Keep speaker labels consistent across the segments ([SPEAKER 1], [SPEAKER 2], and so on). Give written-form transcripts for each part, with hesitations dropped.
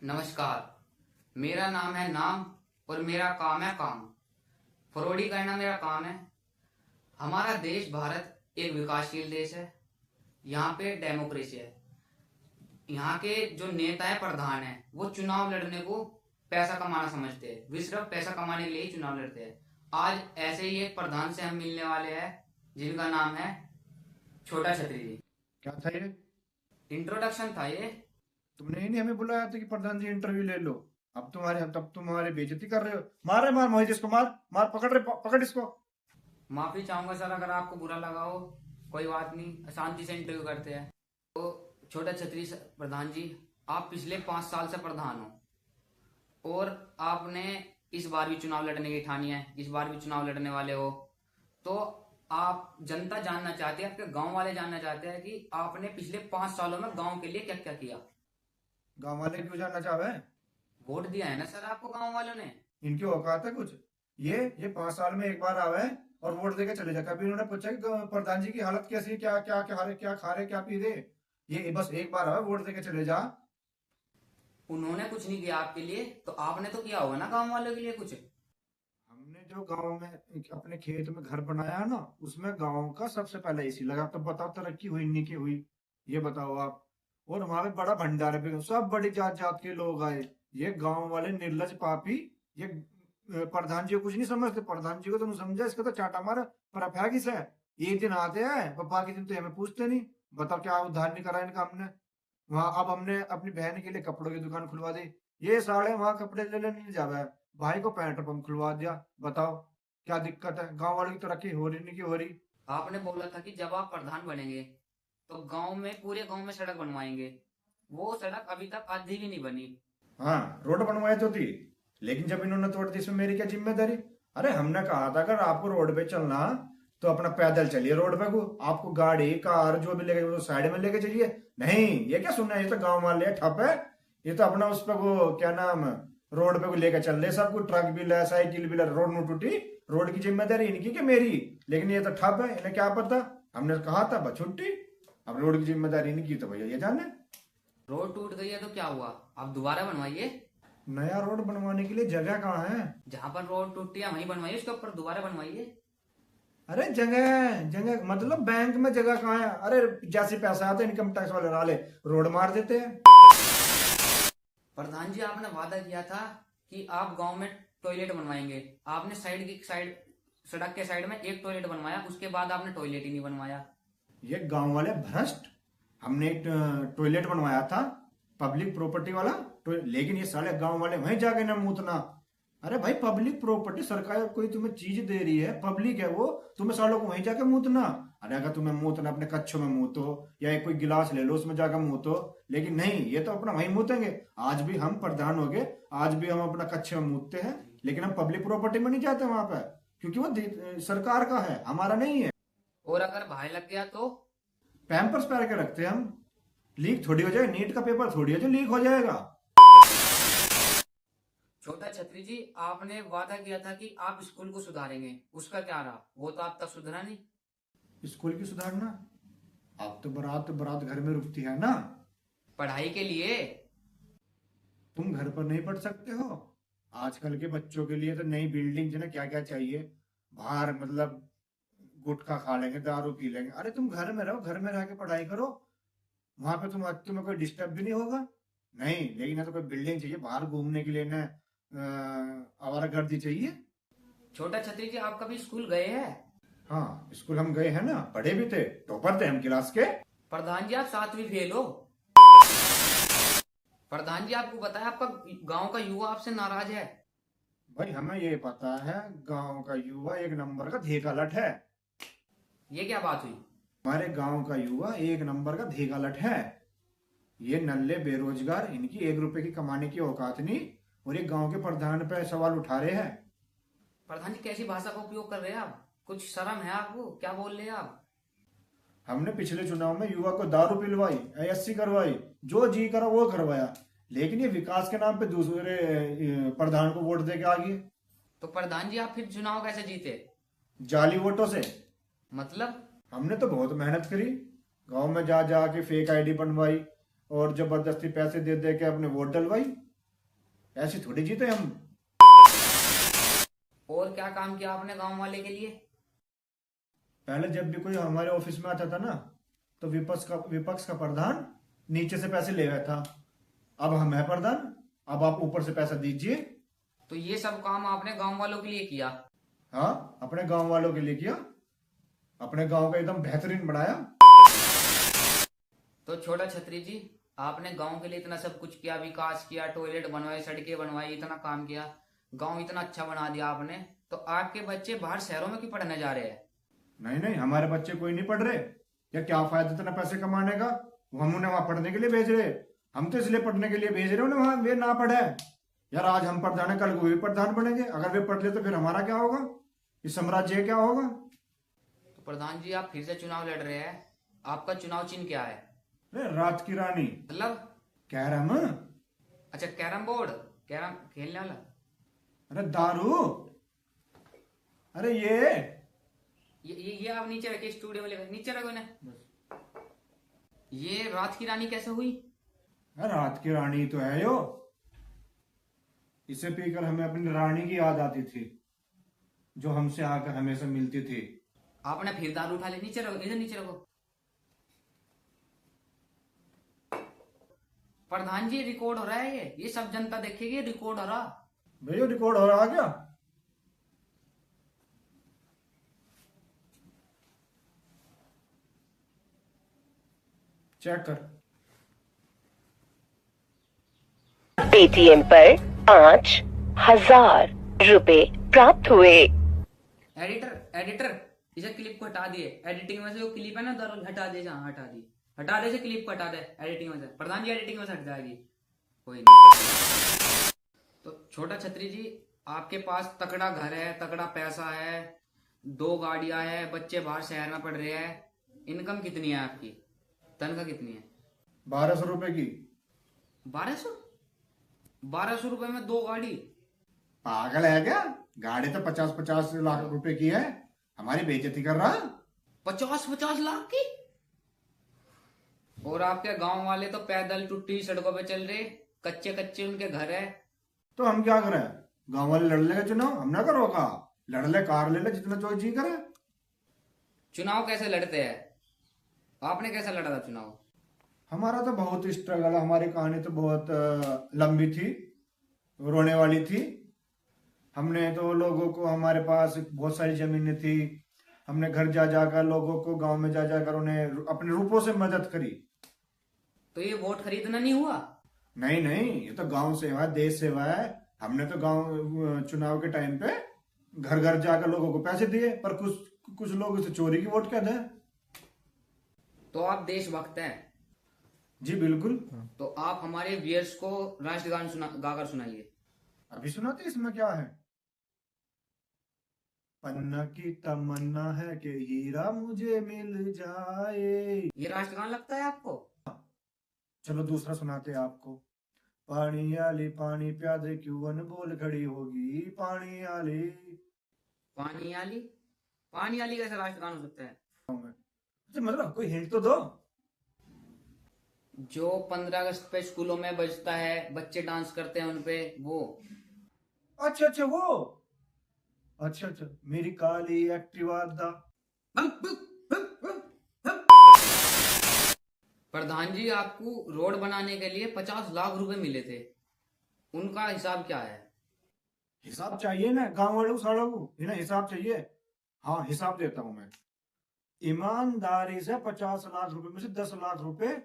[SPEAKER 1] नमस्कार। मेरा नाम है नाम और मेरा काम है काम। फरौड़ी करना मेरा काम है। हमारा देश भारत एक विकासशील देश है। यहाँ पे डेमोक्रेसी है। यहाँ के जो नेता है, प्रधान है, वो चुनाव लड़ने को पैसा कमाना समझते हैं। वे सिर्फ पैसा कमाने के लिए ही चुनाव लड़ते हैं। आज ऐसे ही एक प्रधान से हम मिलने वाले हैं जिनका नाम है छोटा छतरी जी।
[SPEAKER 2] क्या था ये?
[SPEAKER 1] इंट्रोडक्शन था ये।
[SPEAKER 2] तुमने ही नहीं हमें बुलाया था कि प्रधान जी इंटरव्यू ले लो। अब तुम्हारे बेइज्जती कर रहे हो। मार मोहित, इसको मार मार, पकड़ इसको।
[SPEAKER 1] माफी चाहूंगा सर अगर आपको बुरा लगा हो। कोई बात नहीं, शांति से इंटरव्यू करते हैं। तो छोटा छतरी प्रधान जी, आप पिछले 5 साल से प्रधान हो और आपने इस बार भी चुनाव लड़ने की ठानी है, इस बार भी चुनाव लड़ने वाले हो। तो आप जनता जानना चाहते हैं, आपके गांव वाले जानना चाहते हैं कि आपने पिछले 5 सालों में गांव के लिए क्या क्या किया।
[SPEAKER 2] गांव वाले क्यों जानना चाहे?
[SPEAKER 1] वोट दिया है ना सर आपको गांव वालों ने।
[SPEAKER 2] इनकी औकात है कुछ? ये 5 साल में एक बार आवे और वोट देके चले जाए। कभी उन्होंने पूछा कि प्रधान जी की हालत कैसी है, क्या क्या क्या क्या खा रहे, क्या पी रहे? ये बस एक बार आवे, वोट देके चले जा।
[SPEAKER 1] उन्होंने कुछ नहीं किया आपके लिए, तो आपने तो किया होगा ना गांव वालों के लिए कुछ।
[SPEAKER 2] हमने जो गांव में अपने खेत में घर बनाया है ना, उसमें गांव का सबसे पहले एसी लगा। तो बताओ तरक्की हुई नहीं की हुई? ये बताओ आप। और वहां पे बड़ा भंडारा भी, सब बड़ी जात जात के लोग आए। ये गांव वाले निर्लज पापी, ये प्रधान जी को कुछ नहीं समझते। प्रधान जी को तो नहीं समझा, इसका तो चाटा मारा। पर अब है किसे? एक दिन आते हैं, पर बाकी दिन तो हमें पूछते नहीं। बताओ क्या उद्धार नहीं करा इनका हमने। वहां अब हमने अपनी बहन के लिए कपड़ों की दुकान खुलवा दी। ये साले वहां कपड़े ले लेने नहीं जावे, भाई को पेट्रोल पंप खुलवा दिया। बताओ क्या दिक्कत है? गांव वालों की तरक्की हो रही नहीं की हो रही?
[SPEAKER 1] आपने बोला था कि जब आप प्रधान बनेंगे तो गांव में, पूरे गांव में सड़क बनवाएंगे। वो सड़क अभी तक आधी भी नहीं बनी।
[SPEAKER 2] हाँ, रोड बनवाए तो थी, लेकिन जब इन्होंने तोड़ दी, इसमें मेरी क्या जिम्मेदारी? अरे हमने कहा था अगर आपको रोड पे चलना तो अपना पैदल चलिए रोड पे को। आपको गाड़ी कार जो भी लेके वो साइड में लेके चलिए। नहीं, ये क्या सुनना है? ये तो गांव वाले ठप है। ये तो अपना उस पे वो क्या नाम, रोड पे को लेकर चल रहे सब कुछ। ट्रक भी ला, साइकिल भी ला, रोड में टूटी। रोड की जिम्मेदारी इनकी कि मेरी? लेकिन ये तो ठप है, इन्हें क्या पता। हमने कहा था बस छुट्टी। अब रोड की जिम्मेदारी इनकी, तो भैया ये जाने।
[SPEAKER 1] रोड टूट गई है तो क्या हुआ, आप दोबारा बनवाइए।
[SPEAKER 2] नया रोड बनवाने के लिए जगह कहाँ है?
[SPEAKER 1] जहां पर रोड टूटी है वहीं बनवाइए, उसके ऊपर दोबारा बनवाइए।
[SPEAKER 2] अरे जगह जगह मतलब बैंक में जगह कहाँ है? अरे जैसे पैसा आता है इनकम टैक्स वाले नाले रोड मार देते हैं।
[SPEAKER 1] प्रधान जी, आपने वादा किया था कि आप गांव में टॉयलेट बनवाएंगे। आपने साइड सड़क के साइड में एक टॉयलेट बनवाया, उसके बाद आपने टॉयलेट ही नहीं बनवाया।
[SPEAKER 2] ये गांव वाले भ्रष्ट। हमने एक टॉयलेट बनवाया था, पब्लिक प्रॉपर्टी वाला। लेकिन ये साले गांव वाले वहीं जाके ना मूतना। अरे भाई, पब्लिक प्रॉपर्टी, सरकार कोई तुम्हें चीज दे रही है, पब्लिक है वो, तुम्हें सालों को वहीं जाके मूतना। अरे अगर तुम्हें मूतना अपने कच्छों में मूतो, या एक कोई गिलास ले लो उसमें जाकर मूतो। लेकिन नहीं, ये तो अपना वहीं मूतेंगे। आज भी हम प्रधान हो गए, आज भी हम अपना कच्छे में मूतते हैं, लेकिन हम पब्लिक प्रॉपर्टी में नहीं जाते वहां पर, क्योंकि वो सरकार का है, हमारा नहीं है।
[SPEAKER 1] और अगर भाई लग गया तो?
[SPEAKER 2] पैम्पर्स पहन के रखते हैं हम। लीक थोड़ी हो जाए, नीट का पेपर थोड़ी है जो लीक हो जाएगा।
[SPEAKER 1] छोटा छतरी जी, आपने वादा किया था कि आप स्कूल को सुधारेंगे, उसका क्या रहा? वो तो आप तक सुधरा नहीं।
[SPEAKER 2] स्कूल की सुधारना? अब तो बारात बारात घर में रुकती है ना।
[SPEAKER 1] पढ़ाई के लिए।
[SPEAKER 2] तुम घर पर नहीं पढ़ सकते हो? आजकल के बच्चों के लिए तो नई बिल्डिंग जो ना क्या क्या चाहिए। बाहर मतलब गुटखा खा लेंगे, दारू पी लेंगे। अरे तुम घर में रहो, घर में रह के पढ़ाई करो। वहां पे तुम्हें कोई डिस्टर्ब भी नहीं होगा। नहीं, लेकिन ना तो कोई बिल्डिंग चाहिए बाहर घूमने के लिए, ना आवारागर्दी चाहिए।
[SPEAKER 1] छोटा छतरी जी, आप कभी स्कूल गए हैं?
[SPEAKER 2] हाँ, स्कूल हम गए हैं ना, पढ़े भी थे, टॉपर थे हम क्लास के।
[SPEAKER 1] प्रधान जी, आप 7वीं फेल हो। प्रधान जी, आपको पता है आपका गांव का युवा आपसे नाराज है।
[SPEAKER 2] भाई हमें ये पता है, गांव का युवा एक नंबर का धेका लठ है।
[SPEAKER 1] ये क्या बात हुई?
[SPEAKER 2] हमारे गांव का युवा एक नंबर का धेका लठ है। ये नल्ले बेरोजगार, इनकी 1 रुपए की कमाने की औकात नहीं, और ये गांव के प्रधान पे सवाल उठा रहे हैं।
[SPEAKER 1] प्रधान जी, कैसी भाषा का उपयोग कर रहे हैं आप? कुछ शर्म है आपको? क्या बोल रहे हैं आप?
[SPEAKER 2] हमने पिछले चुनाव में युवा को दारू पिलवाई, ASC करवाई, जो जी करा वो करवाया। लेकिन ये विकास के नाम पे दूसरे प्रधान को वोट दे के आ गए।
[SPEAKER 1] तो प्रधान जी, आप फिर चुनाव कैसे जीते?
[SPEAKER 2] जाली वोटों से।
[SPEAKER 1] मतलब?
[SPEAKER 2] हमने तो बहुत मेहनत करी, गांव में जा जा के फेक ID बनवाई और जबरदस्ती पैसे दे दे के अपने वोट डलवाई। ऐसे थोड़ी जीते हम।
[SPEAKER 1] और क्या काम किया आपने गांव वाले के लिए?
[SPEAKER 2] पहले जब भी कोई हमारे ऑफिस में आता था ना, तो विपक्ष का प्रधान नीचे से पैसे ले गया था। अब हम है प्रधान, अब आप ऊपर से पैसा दीजिए।
[SPEAKER 1] तो ये सब काम आपने गांव वालों के लिए किया?
[SPEAKER 2] हाँ, अपने गांव वालों के लिए किया, अपने गांव का एकदम बेहतरीन बनाया।
[SPEAKER 1] तो छोटा छतरी जी, आपने गांव के लिए इतना सब कुछ किया, विकास किया, टॉयलेट बनवाए, सड़कें बनवाई, इतना काम किया, गांव इतना अच्छा बना दिया आपने, तो आपके बच्चे बाहर शहरों में क्यों पढ़ने जा रहे हैं?
[SPEAKER 2] नहीं नहीं, हमारे बच्चे कोई नहीं पढ़ रहे। या क्या फायदा इतना पैसे कमाने का? हम उन्हें वहां पढ़ने के लिए भेज रहे। हम तो इसलिए पढ़ने के लिए भेज रहे उन्हें वहां, वे ना पढ़े। यार आज हम प्रधान है, कल वो भी प्रधान बनेंगे। अगर वे पढ़ ले तो फिर हमारा क्या होगा? इस साम्राज्य क्या होगा?
[SPEAKER 1] तो प्रधान जी, आप फिर से चुनाव लड़ रहे हैं, आपका चुनाव चिन्ह क्या है?
[SPEAKER 2] अरे रात की रानी,
[SPEAKER 1] मतलब?
[SPEAKER 2] कैरम।
[SPEAKER 1] अच्छा, कैरम बोर्ड, कैरम खेलने वाला।
[SPEAKER 2] अरे दारू। अरे
[SPEAKER 1] ये आप नीचे रखिए, स्टूडियो में लेकर नीचे रखो ना। ये रात की रानी कैसे हुई?
[SPEAKER 2] रात की रानी तो है यो। इसे पीकर हमें अपनी रानी की याद आती थी, जो हमसे आकर हमेशा मिलती थी।
[SPEAKER 1] आपने फिर दारू उठा ली, नीचे रखो, इधर नीचे रखो। प्रधान जी, रिकॉर्ड हो रहा है, ये सब जनता देखेगी, रिकॉर्ड हो रहा।
[SPEAKER 2] भैया रिकॉर्ड हो रहा क्या? चेक कर।
[SPEAKER 3] पेटीएम पर 5,000 रुपए प्राप्त हुए।
[SPEAKER 1] एडिटर एडिटर, इसे क्लिप को हटा दिए, एडिटिंग में से वो क्लिप है ना, हटा दे, जहाँ हटा दी, हटा दे, से क्लिप को हटा दे एडिटिंग में से। प्रधान जी, एडिटिंग में से हट जाएगी, कोई नहीं। तो छोटा छतरी जी, आपके पास तगड़ा घर है, तगड़ा पैसा है, 2 गाड़ियां है, बच्चे बाहर शहर में पढ़ रहे हैं, इनकम कितनी है आपकी? तनख्वाह कितनी है?
[SPEAKER 2] 1200 रुपए की।
[SPEAKER 1] 1200? 1200 रुपए में 2 गाड़ी?
[SPEAKER 2] पागल है क्या? गाड़ी तो 50-50 लाख रुपए की है। हमारी बेइज्जती कर रहा।
[SPEAKER 1] 50-50 लाख की? और आपके गांव वाले तो पैदल टूटी सड़कों पे चल रहे, कच्चे कच्चे उनके घर है।
[SPEAKER 2] तो हम क्या करें? गांव वाले लड़ लेगा चुनाव, हम ना करो का? लड़ ले, कार ले ले, जितना जो जी करे।
[SPEAKER 1] चुनाव कैसे लड़ते हैं? आपने कैसा लड़ा था चुनाव?
[SPEAKER 2] हमारा तो बहुत स्ट्रगल, हमारी कहानी तो बहुत लंबी थी, रोने वाली थी। हमने तो लोगों को, हमारे पास बहुत सारी जमीनें थी, हमने घर जा जाकर लोगों को, गांव में जा जाकर उन्हें अपने रूपों से मदद करी।
[SPEAKER 1] तो ये वोट खरीदना नहीं हुआ?
[SPEAKER 2] नहीं नहीं, ये तो गांव सेवा है, देश सेवा है। हमने तो गांव चुनाव के टाइम पे घर घर जाकर लोगों को पैसे दिए, पर कुछ लोग इसे चोरी की वोट कहते हैं।
[SPEAKER 1] तो आप देशभक्त हैं?
[SPEAKER 2] जी बिल्कुल।
[SPEAKER 1] तो आप हमारे व्यूअर्स को राष्ट्रगान गाकर सुनाइए।
[SPEAKER 2] अभी सुनाते, इसमें क्या है? पन्ना की तमन्ना है कि हीरा मुझे मिल जाए।
[SPEAKER 1] ये राष्ट्रगान लगता है आपको?
[SPEAKER 2] चलो दूसरा सुनाते हैं आपको। पानी आली पानी प्यादे क्यों अनबोल खड़ी होगी, पानी आली।
[SPEAKER 1] पानी आली? पानी आली कैसा राष्ट्रगान हो सकता है?
[SPEAKER 2] अच्छा, मतलब कोई हिंट तो दो।
[SPEAKER 1] जो 15 अगस्त पे स्कूलों में बजता है, बच्चे डांस करते हैं उनपे, वो।
[SPEAKER 2] अच्छा अच्छा, वो। अच्छा अच्छा, मेरी काली एक्टिवा दा।
[SPEAKER 1] प्रधान जी, आपको रोड बनाने के लिए 50 लाख रुपए मिले थे, उनका हिसाब क्या है?
[SPEAKER 2] हिसाब चाहिए ना गांव वालों सालों को, इन्हें हिसाब चाहिए। हाँ, हिसाब देता हूं मैं। ईमानदारी से 50 लाख रुपए में से 10 लाख रुपए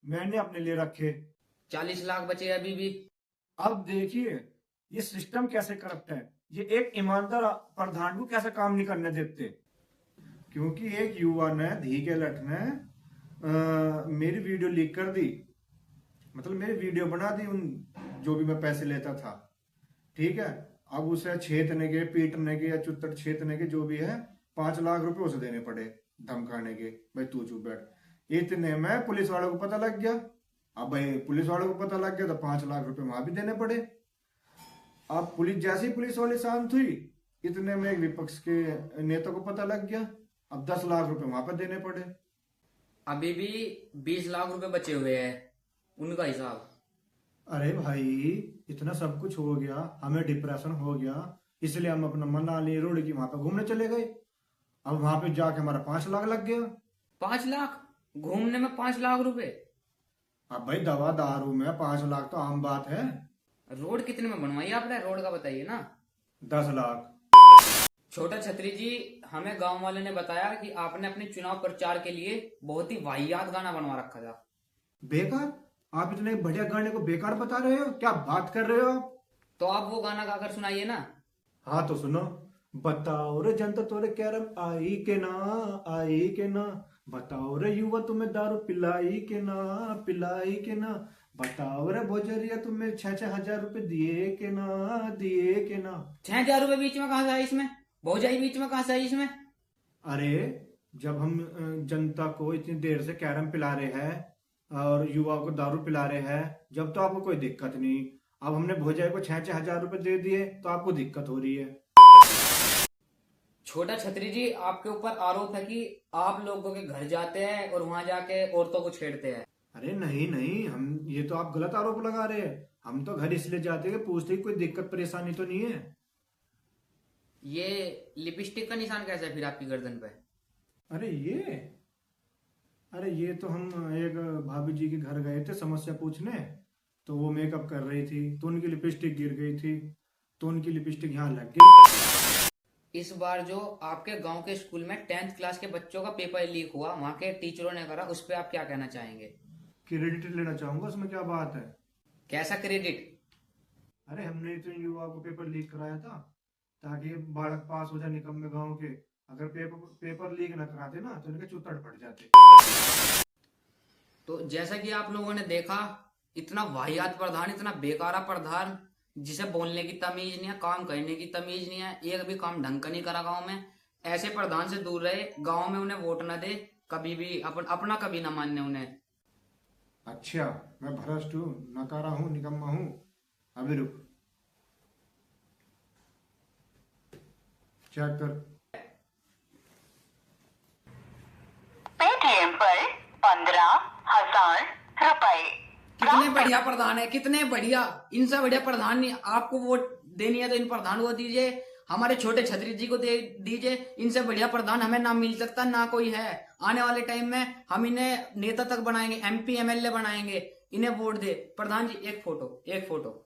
[SPEAKER 2] मैंने अपने लिए रखे।
[SPEAKER 1] 40 लाख बचे अभी भी।
[SPEAKER 2] अब देखिए ये सिस्टम कैसे करप्ट है। ये एक ईमानदार प्रधान को कैसे काम नहीं करने देते, क्योंकि एक युवा ने, धी के लठ ने मेरी वीडियो लीक कर दी। मतलब मेरी वीडियो बना दी उन, जो भी मैं पैसे लेता था, ठीक है। अब उसे छेदने के, पीटने के या चुत्तर छेदने के जो भी है, 5 लाख रुपए उसे देने पड़े, धमकाने के, भाई तू चुप बैठ। इतने में पुलिस वालों को पता लग गया। अब भाई पुलिस वालों को पता लग गया तो 5 लाख रुपए वहां भी देने पड़े। अब जैसी पुलिस वाली शांत हुई, इतने में एक विपक्ष के नेता को पता लग गया। अब 10 लाख रुपए वहां पर देने पड़े।
[SPEAKER 1] अभी भी 20 लाख रुपए बचे हुए हैं, उनका हिसाब?
[SPEAKER 2] अरे भाई, इतना सब कुछ हो गया, हमें डिप्रेशन हो गया, इसलिए हम अपना मनाली रोड की वहां पे घूमने चले गए। अब वहां पे जाके हमारा 5 लाख लग गया।
[SPEAKER 1] 5 लाख? घूमने में 5 लाख रुपए?
[SPEAKER 2] अब भाई दवा दारू में 5 लाख तो आम बात है।
[SPEAKER 1] रोड कितने में बनवाई आपने? रोड का बताइए ना।
[SPEAKER 2] 10 लाख।
[SPEAKER 1] छोटा छतरी जी, हमें गांव वाले ने बताया कि आपने अपने चुनाव प्रचार के लिए बहुत ही वाहियात गाना बनवा रखा था।
[SPEAKER 2] बेकार? आप इतने बढ़िया गाने को बेकार बता रहे हो? क्या बात कर रहे हो आप?
[SPEAKER 1] तो आप वो गाना गाकर सुनाइए ना।
[SPEAKER 2] हाँ तो सुनो। बताओ रे जनता तोरे कैरम आई के ना, आई के ना। बताओ रे युवा तुम्हें दारू पिलाई के ना, पिलाई के ना। बताओ रे भोजरिया तुम्हें 6-6 हजार रुपए दिए के ना, दिए के ना।
[SPEAKER 1] 6 हजार रुपए बीच में कहाँ से आई इसमें? भौजाई बीच में कहाँ से आई इसमें?
[SPEAKER 2] अरे, जब हम जनता को इतनी देर से कैरम पिला रहे हैं और युवा को दारू पिला रहे हैं, जब तो आपको कोई दिक्कत नहीं। अब हमने भोजाई को 6-6 हजार रुपए दे दिए तो आपको दिक्कत हो रही है।
[SPEAKER 1] छोटा छतरी जी, आपके ऊपर आरोप है कि आप लोगों के घर जाते हैं और वहां जाके औरतों को छेड़ते हैं।
[SPEAKER 2] अरे नहीं नहीं, हम ये तो आप गलत आरोप लगा रहे हैं। हम तो घर इसलिए जाते हैं कि पूछते कि कोई दिक्कत परेशानी तो नहीं है।
[SPEAKER 1] ये लिपस्टिक का निशान कैसा है फिर आपकी गर्दन पे?
[SPEAKER 2] अरे ये तो हम एक भाभी जी के घर गए थे समस्या पूछने, तो वो मेकअप कर रही थी तो उनकी लिपस्टिक गिर गई थी, तो उनकी लिपस्टिक यहाँ लग गई।
[SPEAKER 1] इस बार जो आपके गांव के स्कूल में 10th क्लास के बच्चों का पेपर लीक हुआ, वहां के टीचरों ने करा, उस पर आप क्या कहना चाहेंगे?
[SPEAKER 2] क्रेडिट लेना चाहूंगा, उसमें क्या बात है?
[SPEAKER 1] कैसा क्रेडिट?
[SPEAKER 2] अरे हमने तो युवा को पेपर लीक कराया था ताकि ये बालक पास हो जाए निकम्मे गांव के। अगर पेपर लीक ना कराते ना तो इनके चूतड़ पड़ जाते।
[SPEAKER 1] तो जैसा कि आप लोगों ने देखा, इतना वाहियात प्रधान, इतना बेकारा प्रधान, जिसे बोलने की तमीज नहीं है, काम करने की तमीज नहीं है, एक भी काम ढंग का नहीं करा गांव में। ऐसे प्रधान से दूर रहे, गांव में उन्हें वोट न दे, कभी भी अपना कभी ना मानने उन्हें।
[SPEAKER 2] अच्छा, मैं भ्रष्ट हूँ, नकारा हूँ, निकम्मा हूँ? अभी रुक, चेक कर।
[SPEAKER 3] पेटीएम पर 15,000 रुपए।
[SPEAKER 1] कितने बढ़िया प्रधान है, कितने बढ़िया। इनसे बढ़िया प्रधान नहीं। आपको वोट देनी है तो इन प्रधान को दीजिए, हमारे छोटे छतरी जी को दे दीजिए। इनसे बढ़िया प्रधान हमें ना मिल सकता, ना कोई है। आने वाले टाइम में हम इन्हें नेता तक बनाएंगे, MP MLA बनाएंगे। इन्हें वोट दे। प्रधान जी एक फोटो, एक फोटो।